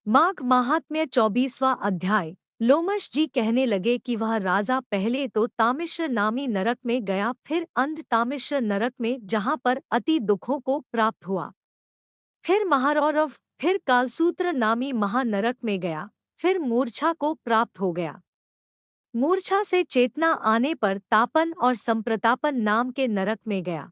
माघ महात्म्य 24वां अध्याय। लोमश जी कहने लगे कि वह राजा पहले तो तामिश्र नामी नरक में गया, फिर अंध तामिश्र नरक में, जहाँ पर अति दुखों को प्राप्त हुआ, फिर महारौरव, फिर कालसूत्र नामी महानरक में गया, फिर मूर्छा को प्राप्त हो गया। मूर्छा से चेतना आने पर तापन और संप्रतापन नाम के नरक में गया।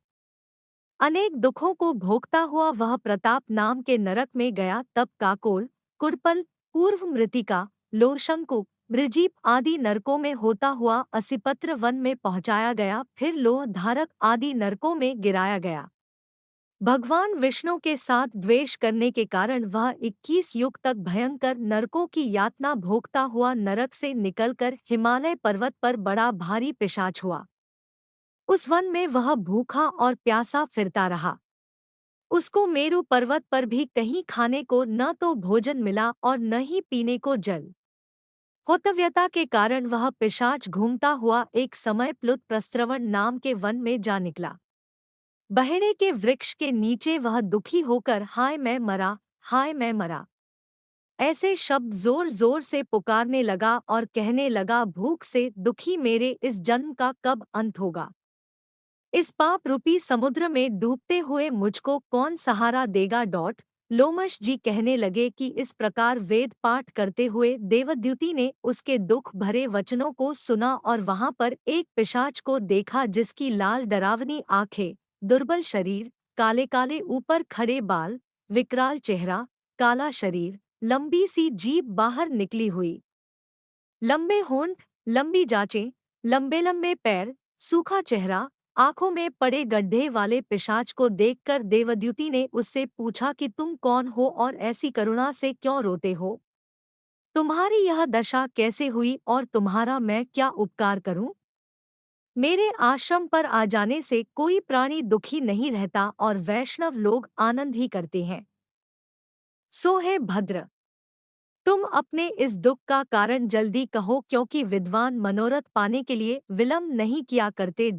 अनेक दुखों को भोगता हुआ वह प्रताप नाम के नरक में गया। तब काकोल, कुरपल, पूर्व मृतिका, लोरशंकु, मृजीप आदि नरकों में होता हुआ असिपत्र वन में पहुंचाया गया, फिर लोह धारक आदि नरकों में गिराया गया। भगवान विष्णु के साथ द्वेष करने के कारण वह 21 युग तक भयंकर नरकों की यातना भोगता हुआ नरक से निकलकर हिमालय पर्वत पर बड़ा भारी पिशाच हुआ। उस वन में वह भूखा और प्यासा फिरता रहा। उसको मेरु पर्वत पर भी कहीं खाने को न तो भोजन मिला और न ही पीने को जल। होतव्यता के कारण वह पिशाच घूमता हुआ एक समय प्लुत प्रस्त्रवण नाम के वन में जा निकला। बहेड़े के वृक्ष के नीचे वह दुखी होकर हाय मैं मरा, हाय मैं मरा, ऐसे शब्द जोर जोर से पुकारने लगा और कहने लगा, भूख से दुखी मेरे इस जन्म का कब अंत होगा। इस पाप रूपी समुद्र में डूबते हुए मुझको कौन सहारा देगा। लोमश जी कहने लगे कि इस प्रकार वेद पाठ करते हुए देवद्युति ने उसके दुख भरे वचनों को सुना और वहां पर एक पिशाच को देखा, जिसकी लाल डरावनी आंखें, दुर्बल शरीर, काले काले ऊपर खड़े बाल, विकराल चेहरा, काला शरीर, लंबी सी जीभ बाहर निकली हुई, लंबे होंठ, लंबी जांचें, लंबे लंबे पैर, सूखा चेहरा, आंखों में पड़े गड्ढे वाले पिशाच को देखकर देवद्युति ने उससे पूछा कि तुम कौन हो और ऐसी करुणा से क्यों रोते हो? तुम्हारी यह दशा कैसे हुई और तुम्हारा मैं क्या उपकार करूं? मेरे आश्रम पर आ जाने से कोई प्राणी दुखी नहीं रहता और वैष्णव लोग आनंद ही करते हैं। सो है भद्र, तुम अपने इस दुख का कारण जल्दी कहो, क्योंकि विद्वान मनोरथ पाने के लिए विलंब नहीं किया करते।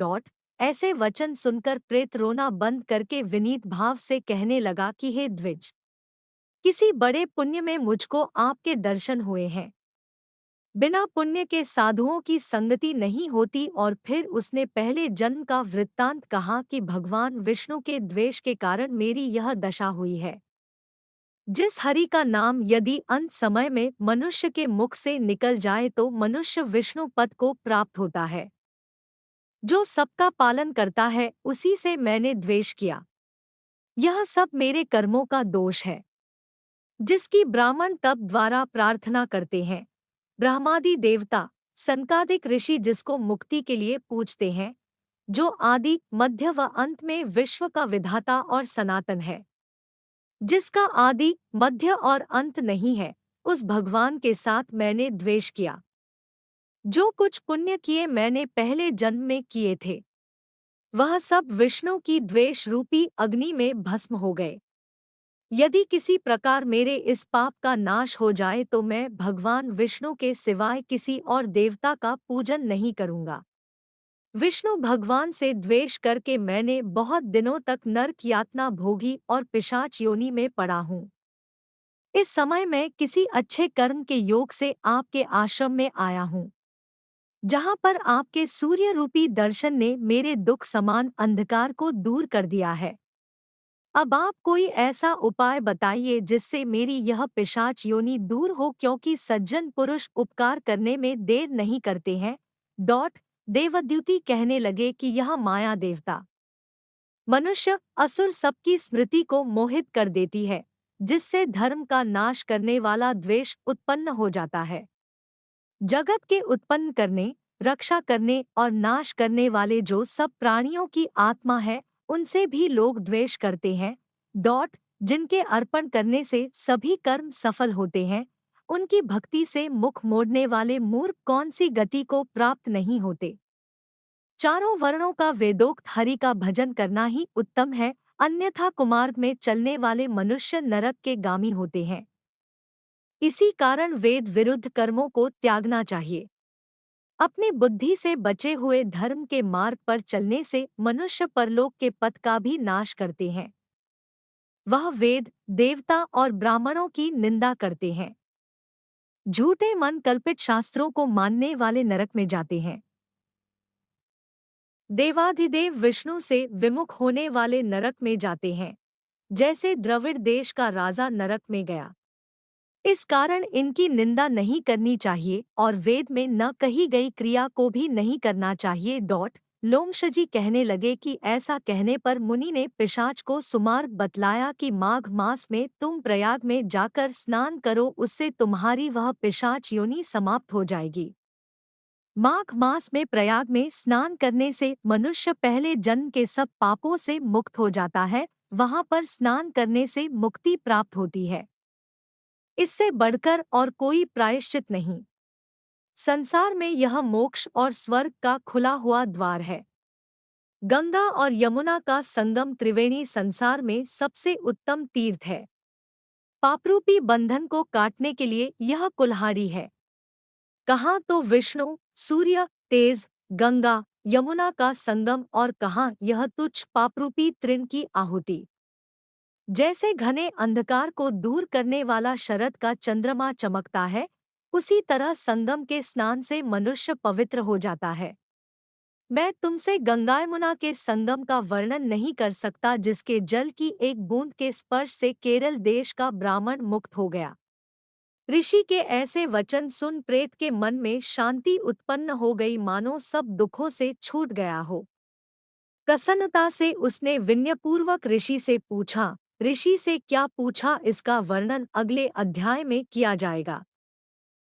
ऐसे वचन सुनकर प्रेत रोना बंद करके विनीत भाव से कहने लगा कि हे द्विज, किसी बड़े पुण्य में मुझको आपके दर्शन हुए हैं। बिना पुण्य के साधुओं की संगति नहीं होती। और फिर उसने पहले जन्म का वृत्तांत कहा कि भगवान विष्णु के द्वेष के कारण मेरी यह दशा हुई है। जिस हरि का नाम यदि अंत समय में मनुष्य के मुख से निकल जाए तो मनुष्य विष्णु पद को प्राप्त होता है। जो सबका पालन करता है उसी से मैंने द्वेष किया। यह सब मेरे कर्मों का दोष है। जिसकी ब्राह्मण तप द्वारा प्रार्थना करते हैं, ब्रह्मादि देवता, सनकादिक ऋषि जिसको मुक्ति के लिए पूजते हैं, जो आदि मध्य व अंत में विश्व का विधाता और सनातन है, जिसका आदि मध्य और अंत नहीं है, उस भगवान के साथ मैंने द्वेष किया। जो कुछ पुण्य किए मैंने पहले जन्म में किए थे, वह सब विष्णु की द्वेष रूपी अग्नि में भस्म हो गए। यदि किसी प्रकार मेरे इस पाप का नाश हो जाए तो मैं भगवान विष्णु के सिवाय किसी और देवता का पूजन नहीं करूंगा। विष्णु भगवान से द्वेष करके मैंने बहुत दिनों तक नरक यातना भोगी और पिशाच योनि में पड़ा हूँ। इस समय मैं किसी अच्छे कर्म के योग से आपके आश्रम में आया हूँ, जहाँ पर आपके सूर्य रूपी दर्शन ने मेरे दुख समान अंधकार को दूर कर दिया है। अब आप कोई ऐसा उपाय बताइए जिससे मेरी यह पिशाच योनि दूर हो, क्योंकि सज्जन पुरुष उपकार करने में देर नहीं करते हैं। देवद्युति कहने लगे कि यह माया देवता, मनुष्य, असुर सबकी स्मृति को मोहित कर देती है, जिससे धर्म का नाश करने वाला द्वेष उत्पन्न हो जाता है। जगत के उत्पन्न करने, रक्षा करने और नाश करने वाले जो सब प्राणियों की आत्मा है, उनसे भी लोग द्वेष करते हैं। जिनके अर्पण करने से सभी कर्म सफल होते हैं, उनकी भक्ति से मुख मोड़ने वाले मूर्ख कौन सी गति को प्राप्त नहीं होते। चारों वर्णों का वेदोक्त हरि का भजन करना ही उत्तम है, अन्यथा कुमार्ग में चलने वाले मनुष्य नरक के गामी होते हैं। इसी कारण वेद विरुद्ध कर्मों को त्यागना चाहिए। अपनी बुद्धि से बचे हुए धर्म के मार्ग पर चलने से मनुष्य परलोक के पथ का भी नाश करते हैं। वह वेद, देवता और ब्राह्मणों की निंदा करते हैं। झूठे मन कल्पित शास्त्रों को मानने वाले नरक में जाते हैं। देवाधिदेव विष्णु से विमुख होने वाले नरक में जाते हैं, जैसे द्रविड़ देश का राजा नरक में गया। इस कारण इनकी निंदा नहीं करनी चाहिए और वेद में न कही गई क्रिया को भी नहीं करना चाहिए। लोमशजी कहने लगे कि ऐसा कहने पर मुनि ने पिशाच को सुमार्ग बतलाया कि माघ मास में तुम प्रयाग में जाकर स्नान करो, उससे तुम्हारी वह पिशाच योनि समाप्त हो जाएगी। माघ मास में प्रयाग में स्नान करने से मनुष्य पहले जन्म के सब पापों से मुक्त हो जाता है। वहां पर स्नान करने से मुक्ति प्राप्त होती है। इससे बढ़कर और कोई प्रायश्चित नहीं। संसार में यह मोक्ष और स्वर्ग का खुला हुआ द्वार है। गंगा और यमुना का संगम त्रिवेणी संसार में सबसे उत्तम तीर्थ है। पापरूपी बंधन को काटने के लिए यह कुल्हाड़ी है। कहाँ तो विष्णु, सूर्य, तेज, गंगा, यमुना का संगम और कहाँ यह तुच्छ पापरूपी तृण की आहुति। जैसे घने अंधकार को दूर करने वाला शरद का चंद्रमा चमकता है, उसी तरह संगम के स्नान से मनुष्य पवित्र हो जाता है। मैं तुमसे गंगा यमुना के संगम का वर्णन नहीं कर सकता, जिसके जल की एक बूंद के स्पर्श से केरल देश का ब्राह्मण मुक्त हो गया। ऋषि के ऐसे वचन सुन प्रेत के मन में शांति उत्पन्न हो गई, मानो सब दुखों से छूट गया हो। प्रसन्नता से उसने विनयपूर्वक ऋषि से पूछा। ऋषि से क्या पूछा, इसका वर्णन अगले अध्याय में किया जाएगा।